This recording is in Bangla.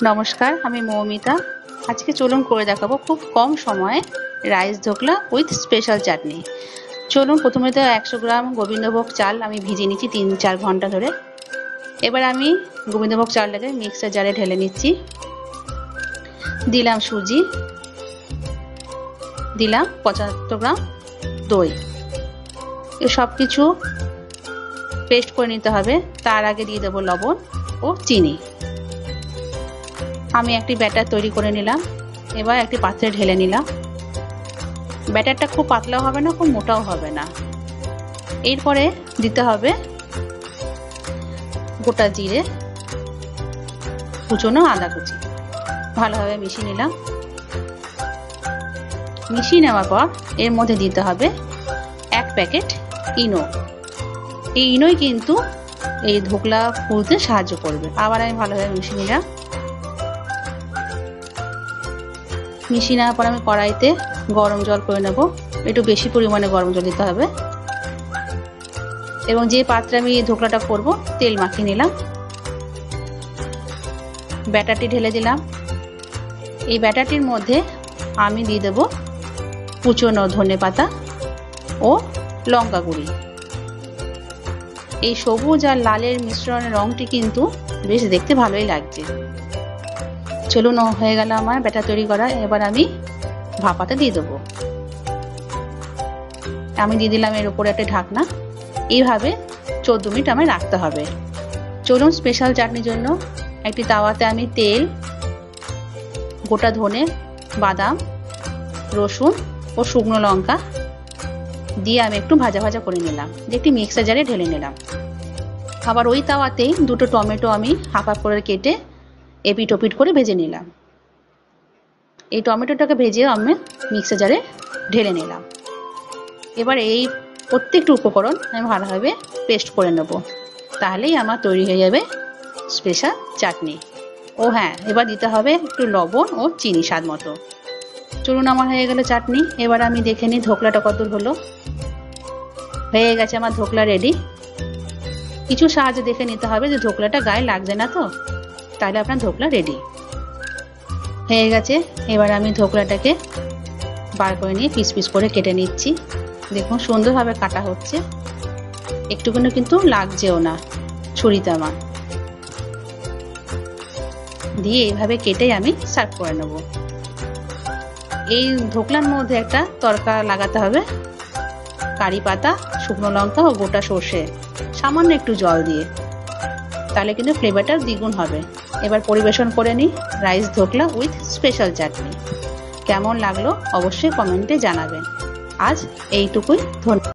নমস্কার, আমি মৌমিতা। আজকে চলুন করে দেখাবো খুব কম সময়ে রাইস ধোকলা উইথ স্পেশাল চাটনি। চলুন, প্রথমে তো 100 গ্রাম গোবিন্দভোগ চাল আমি ভিজিয়ে নিচ্ছি 3-4 ঘন্টা ধরে। এবার আমি গোবিন্দভোগ চালটাকে মিক্সার জারে ঢেলে নিচ্ছি। দিলাম সুজি, দিলাম 75 গ্রাম দই। এ সব কিছু পেস্ট করে নিতে হবে। তার আগে দিয়ে দেবো লবণ ও চিনি। আমি একটি ব্যাটার তৈরি করে নিলাম। এবার একটি পাত্রে ঢেলে নিলাম। ব্যাটারটা খুব পাতলাও হবে না, খুব মোটাও হবে না। এরপরে দিতে হবে গোটা জিরে, কুচনো আদা কুচি। ভালোভাবে মিশিয়ে নিলাম। মিশিয়ে নেওয়ার পর এর মধ্যে দিতে হবে 1 প্যাকেট ইনো। এই ইনোই কিন্তু এই ধোকলা ফুলতে সাহায্য করবে। আবার আমি ভালোভাবে মিশিয়ে নিলাম। মিশিয়ে নেওয়ার পর আমি কড়াইতে গরম জল করে নেব। একটু বেশি পরিমাণে গরম জল দিতে হবে। এবং যে পাত্রে আমি এই ধোকলাটা করব তেল মাখিয়ে নিলাম। ব্যাটারটি ঢেলে দিলাম। এই ব্যাটারটির মধ্যে আমি দিয়ে দেব কুচনো ধনেপাতা ও লঙ্কা গুঁড়ি। এই সবুজ আর লালের মিশ্রণের রংটি কিন্তু বেশ দেখতে ভালোই লাগছে। চলুন, হয়ে গেল আমার ব্যাটার তৈরি করা। এবার আমি ভাপাতে দিয়ে দেবো। আমি দিয়ে দিলাম এর উপরে একটা ঢাকনা। এইভাবে 14 মিনিট আমায় রাখতে হবে। চলুন, স্পেশাল চাটনির জন্য একটি তাওয়াতে আমি তেল, গোটা ধনে, বাদাম, রসুন ও শুকনো লঙ্কা দিয়ে আমি একটু ভাজা ভাজা করে নিলাম। দিয়ে একটি মিক্সার জারে ঢেলে নিলাম। আবার ওই তাওয়াতেই 2টো টমেটো আমি হাফ হাফ করে কেটে এপিট ওপিট করে ভেজে নিলাম। এই টমেটোটাকে ভেজে আমি মিক্সার জারে ঢেলে নিলাম। এবার এই প্রত্যেকটা উপকরণ আমি ভালোভাবে পেস্ট করে নেব। তাহলেই আমার তৈরি হয়ে যাবে স্পেশাল চাটনি। ও হ্যাঁ, এবার দিতে হবে একটু লবণ ও চিনি স্বাদ মতো। চলুন, আমার হয়ে গেল চাটনি। এবার আমি দেখে নিই ধোকলাটা কতদূর হলো। হয়ে গেছে আমার ধোকলা রেডি। কিছু সাহায্য দেখে নিতে হবে যে ধোকলাটা গায়ে লাগছে না তো, তাহলে আপনার ধোকলা রেডি হয়ে গেছে। এবার আমি ধোকলাটাকে বার করে নিয়ে পিস পিস করে কেটে নিচ্ছি। দেখুন, সুন্দরভাবে কাটা হচ্ছে, একটুকুনো কিন্তু লাগছেও না ছুরিতে আমার। দিয়ে এইভাবে কেটে আমি সার্ভ করে নেব। এই ধোকলার মধ্যে একটা তড়কা লাগাতে হবে, কারি পাতা, শুকনো লঙ্কা ও গোটা সর্ষে, সামান্য একটু জল দিয়ে, তাহলে কিন্তু ফ্লেভারটা দ্বিগুণ হবে। এবার পরিবেশন করে নিই রাইস ধোকলা উইথ স্পেশাল চাটনি। কেমন লাগলো অবশ্যই কমেন্টে জানাবেন। আজ এইটুকুই, ধন্যবাদ।